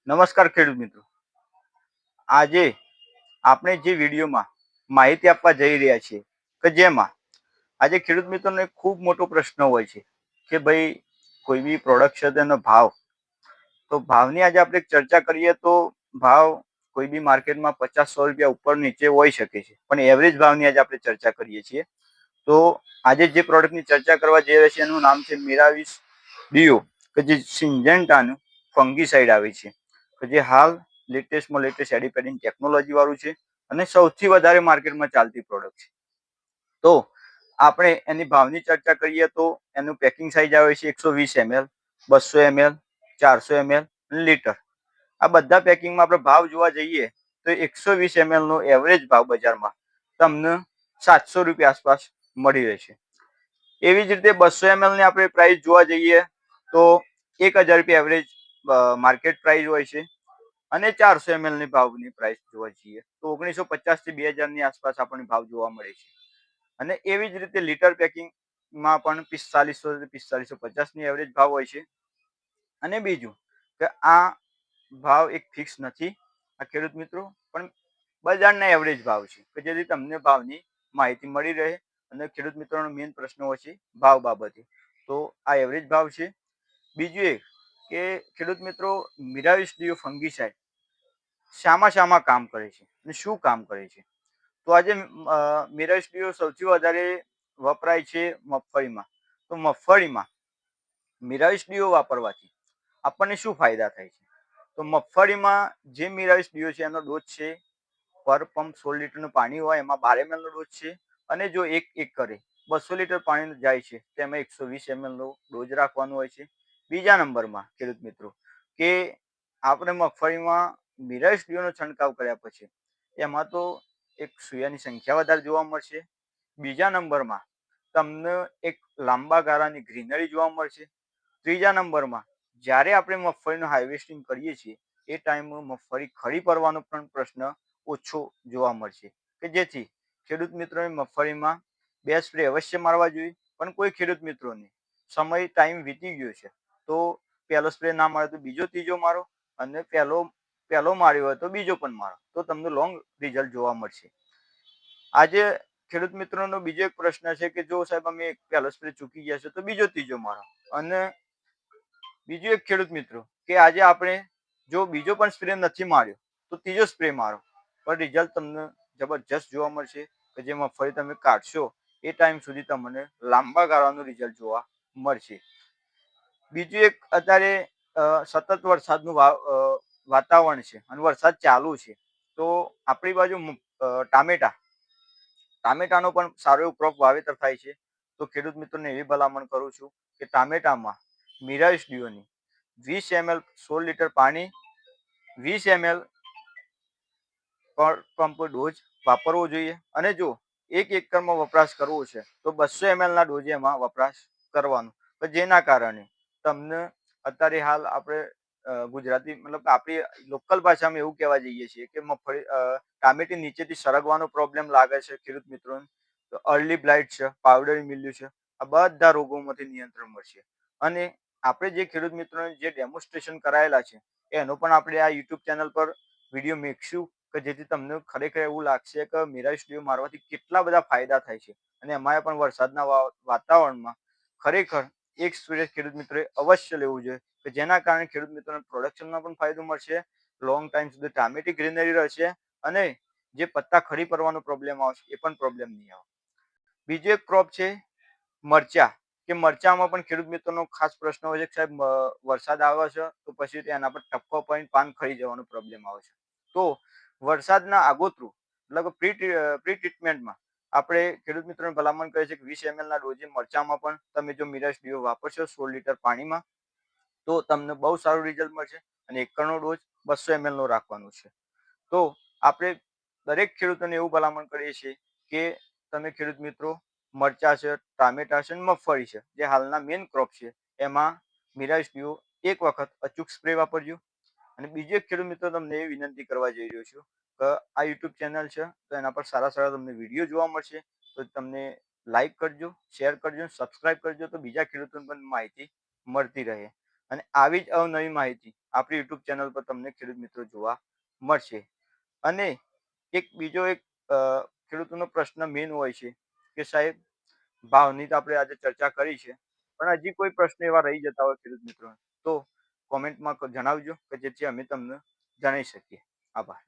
નમસ્કાર ખેડૂત મિત્રો. આજે આપણે જે વિડીયોમાં માહિતી આપવા જઈ રહ્યા છીએ કે જેમાં આજે ખેડૂત મિત્રોને ખૂબ મોટો પ્રશ્ન હોય છે કે ભાઈ કોઈ બી પ્રોડક્ટ છે તેનો ભાવ. તો ભાવની આજે આપણે ચર્ચા કરીએ તો ભાવ કોઈ બી માર્કેટમાં 50-100 રૂપિયા ઉપર નીચે હોઈ શકે છે, પણ એવરેજ ભાવની આજે આપણે ચર્ચા કરીએ છીએ. તો આજે જે પ્રોડક્ટની ચર્ચા કરવા જઈ રહ્યા છીએ એનું નામ છે મિરાવિસ ડીઓ, કે જે સિંજેન્ટાનું ફંગીસાઇડ આવે છે, કે જે હાલ લેટેસ્ટમાં લેટેસ્ટ એડિપેડિંગ ટેકનોલોજી વાળું છે અને સૌથી વધારે માર્કેટમાં ચાલતી પ્રોડક્ટ છે. તો આપણે એની ભાવની ચર્ચા કરીએ તો એનું પેકિંગ સાઇઝ આવે છે 120 ml, 200 ml, 400 ml અને લીટર. આ બધા પેકિંગમાં આપણે ભાવ જોવા જઈએ તો 120 ml નો એવરેજ ભાવ બજારમાં તમને 700 રૂપિયા આસપાસ મળી રહેશે. એવી જ રીતે 200 ml ની આપણે પ્રાઇસ જોવા જઈએ તો 1000 રૂપિયા એવરેજ માર્કેટ પ્રાઇસ હોય છે. અને 400 ml ની ભાવની પ્રાઇસ જોવા જઈએ તો 1950 થી 2000 ની આસપાસ આપણને ભાવ જોવા મળે છે. અને એવી જ રીતે લીટર પેકિંગમાં પણ 4500 થી 4550 ની એવરેજ ભાવ હોય છે. અને બીજું કે આ ભાવ એક ફિક્સ નથી આ ખેડૂત મિત્રો, પણ બજારના એવરેજ ભાવ છે કે જેથી તમને ભાવની માહિતી મળી રહે. અને ખેડૂત મિત્રોનો મેઇન પ્રશ્ન હોય છે ભાવ બાબતે, તો આ એવરેજ ભાવ છે. બીજું એક કે ખેડૂત મિત્રો, મિરાવિસ ડીઓ ફંગીસાઇડ શામાં કામ કરે છે અને શું કામ કરે છે? તો આજે મિરાવિસ ડીઓ સૌથી વધારે વપરાય છે મગફળીમાં. તો મગફળીમાં મિરાવિસ ડીઓ વાપરવાથી આપણને શું ફાયદા થાય છે? તો મગફળીમાં જે મિરાવિસ ડીઓ છે એનો ડોઝ છે પર પંપ 16 લીટરનું પાણી હોય એમાં 12 ml નો ડોઝ છે. અને જો એક એકરે 200 લીટર પાણી જાય છે તેમાં 120 ml નો ડોઝ રાખવાનો હોય છે. બીજા નંબરમાં ખેડૂત મિત્રો કે આપણે મગફળીમાં મિરાવિસ ડીઓનો છંટકાવ કર્યા પછી એમાં તો એક સૂયાની સંખ્યા વધારે જોવા મળશે. બીજા નંબરમાં તમને એક લાંબા ગાળાની ગ્રીનરી જોવા મળશે. ત્રીજા નંબરમાં જ્યારે આપણે મગફળીનું હાર્વેસ્ટિંગ કરીએ છીએ એ ટાઈમમાં મગફળી ખરી પડવાનો પણ પ્રશ્ન ઓછો જોવા મળશે, કે જેથી ખેડૂત મિત્રોને મગફળીમાં 2 સ્પ્રે અવશ્ય મારવા જોઈએ. પણ કોઈ ખેડૂત મિત્રોને સમય ટાઈમ વીતી ગયો છે તો પહેલો સ્પ્રે ના મારે તો બીજો ત્રીજો મારો, અને પહેલો માર્યો હોય તો બીજો પણ મારો, તો તમને લોંગ રિઝલ્ટ જોવા મળશે. આજે ખેડૂત મિત્રોનો બીજો એક પ્રશ્ન છે કે જો સાહેબ અમે પહેલો સ્પ્રે ચૂકી ગયા છે તો બીજો ત્રીજો મારો. અને બીજું એક ખેડૂત મિત્રો કે આજે આપણે જો બીજો પણ સ્પ્રે નથી માર્યો તો ત્રીજો સ્પ્રે મારો, પણ રિઝલ્ટ તમને જબરજસ્ત જોવા મળશે. કે જે મગફળી તમે કાઢશો એ ટાઈમ સુધી તમને લાંબા ગાળાનું રિઝલ્ટ જોવા મળશે. બીજું એક અત્યારે સતત વરસાદનું વાતાવરણ છે અને વરસાદ ચાલુ છે. તો આપણી બાજુ ટામેટાનો પણ સારો એવો ક્રોપ વાવેતર થાય છે. તો ખેડૂત મિત્રોને એવી ભલામણ કરું છું કે ટામેટામાં મિરાવિસ ડીઓની 20 ml 16 લીટર પાણી, 20 ml પર પંપ ડોઝ વાપરવો જોઈએ. અને જો એક એકરમાં વપરાશ કરવો છે તો 200 ml ના ડોઝ એમાં વપરાશ કરવાનો, તો જેના કારણે તમને અત્યારે હાલ આપણે ગુજરાતી મતલબ આપણી લોકલ ભાષામાં એવું કહેવા જઈએ છીએ કે મગફળી ટામેટી નીચેથી સરગવાનો પ્રોબ્લેમ લાગે છે ખેડૂત મિત્રોને, તો અર્લી બ્લાઇટ છે, પાવડરી મિલ્યુ છે, આ બધા રોગોમાંથી નિયંત્રણ મળશે. અને આપણે જે ખેડૂત મિત્રોને જે ડેમોન્સ્ટ્રેશન કરાયેલા છે એનો પણ આપણે આ યુટ્યુબ ચેનલ પર વિડીયો મૂકશું, કે જેથી તમને ખરેખર એવું લાગશે કે મિરાવિસ ડીઓ મારવાથી કેટલા બધા ફાયદા થાય છે. અને એમાં પણ વરસાદના વાતાવરણમાં ખરેખર એક સ્પ્રે ખેડૂત મિત્રોએ અવશ્ય લેવું જોઈએ, કે જેના કારણે ખેડૂત મિત્રોને પ્રોડક્શનમાં પણ ફાયદો મળશે, લોંગ ટાઈમ સુધી ટામેટી ગ્રીનરી રહેશે, અને જે પત્તા ખરી પડવાનો પ્રોબ્લેમ આવશે એ પણ પ્રોબ્લેમ નહીં આવે. બીજો એક ક્રોપ છે મરચા, કે મરચામાં પણ ખેડૂત મિત્રોનો ખાસ પ્રશ્ન હોય છે કે સાહેબ વરસાદ આવે છે તો પછી એના પર ટપકો પડીને પાન ખરી જવાનો પ્રોબ્લેમ આવે છે. તો વરસાદના આગોતરું એટલે પ્રી ટ્રીટમેન્ટમાં આપણે ખેડૂત મિત્રોને ભલામણ કરીએ છીએ કે 20 ml ના ડોઝે મરચામાં પણ તમે જો મિરાવિસ ડીઓ વાપરશો 16 લીટર પાણીમાં તો તમને બહુ સારું રિઝલ્ટ મળશે. અને એકરનો ડોઝ 200 ml નો રાખવાનો છે. તો આપણે દરેક ખેડૂતોને એવું ભલામણ કરીએ છીએ કે તમે ખેડૂત મિત્રો મરચા છે, ટામેટા છે, મગફળી છે, જે હાલના મેઇન ક્રોપ છે, એમાં મિરાવિસ ડીઓ એક વખત અચૂક સ્પ્રે વાપરજો. અને બીજો એક ખેડૂત મિત્રો તમને એ વિનંતી કરવા જઈ રહ્યો છું કે આ યુટ્યુબ ચેનલ છે તો એના પર સારા સારા તમને વિડીયો જોવા મળશે, તો તમને લાઈક કરજો, શેર કરજો, સબસ્ક્રાઇબ કરજો, તો બીજા ખેડૂતોને પણ માહિતી મળતી રહે. અને આવી જ અવનવી માહિતી આપણી યુટ્યુબ ચેનલ પર તમને ખેડૂત મિત્રો જોવા મળશે. અને બીજો એક ખેડૂતોનો પ્રશ્ન મેઇન હોય છે કે સાહેબ, ભાવની તો આપણે આજે ચર્ચા કરી છે, પણ હજી કોઈ પ્રશ્ન એવા રહી જતા હોય ખેડૂત મિત્રો, તો કોમેન્ટમાં જણાવજો કે જેથી અમે તમને જણાવી શકીએ. આભાર.